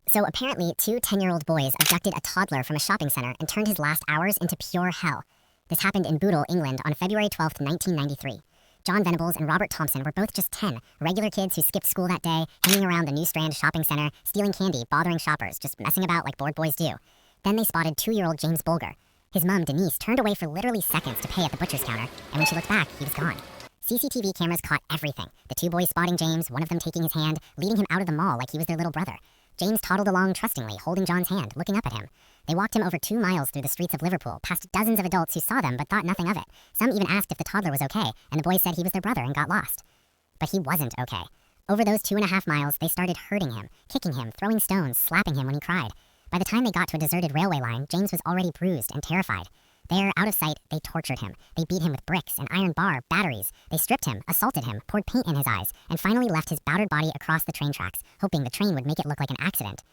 So apparently, two 10-year-old boys abducted a toddler from a shopping center and turned his last hours into pure hell. This happened in Bootle, England on February 12, 1993. John Venables and Robert Thompson were both just 10, regular kids who skipped school that day, hanging around the New Strand shopping center, stealing candy, bothering shoppers, just messing about like bored boys do. Then they spotted 2-year-old James Bulger. His mom, Denise, turned away for literally seconds to pay at the butcher's counter, and when she looked back, he was gone. CCTV cameras caught everything. The two boys spotting James, one of them taking his hand, leading him out of the mall like he was their little brother. James toddled along trustingly, holding John's hand, looking up at him. They walked him over 2 miles through the streets of Liverpool, past dozens of adults who saw them but thought nothing of it. Some even asked if the toddler was okay, and the boys said he was their brother and got lost. But he wasn't okay. Over those 2.5 miles, they started hurting him, kicking him, throwing stones, slapping him when he cried. By the time they got to a deserted railway line, James was already bruised and terrified. There, out of sight, they tortured him. They beat him with bricks, an iron bar, batteries. They stripped him, assaulted him, poured paint in his eyes, and finally left his battered body across the train tracks, hoping the train would make it look like an accident.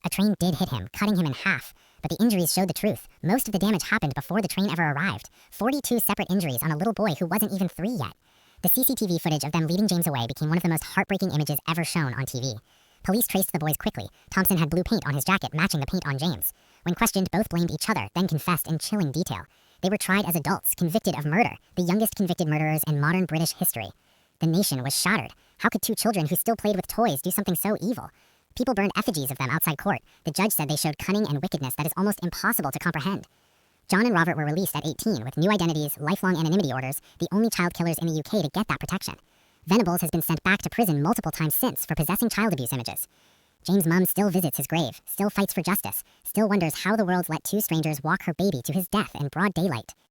A train did hit him, cutting him in half, but the injuries showed the truth. Most of the damage happened before the train ever arrived. 42 separate injuries on a little boy who wasn't even 3 yet. The CCTV footage of them leading James away became one of the most heartbreaking images ever shown on TV. Police traced the boys quickly. Thompson had blue paint on his jacket matching the paint on James. When questioned, both blamed each other, then confessed in chilling detail. They were tried as adults, convicted of murder, the youngest convicted murderers in modern British history. The nation was shattered. How could two children who still played with toys do something so evil? People burned effigies of them outside court. The judge said they showed cunning and wickedness that is almost impossible to comprehend. John and Robert were released at 18 with new identities, lifelong anonymity orders, the only child killers in the UK to get that protection. Venables has been sent back to prison multiple times since for possessing child abuse images. James' mum still visits his grave, still fights for justice, still wonders how the world let two strangers walk her baby to his death in broad daylight.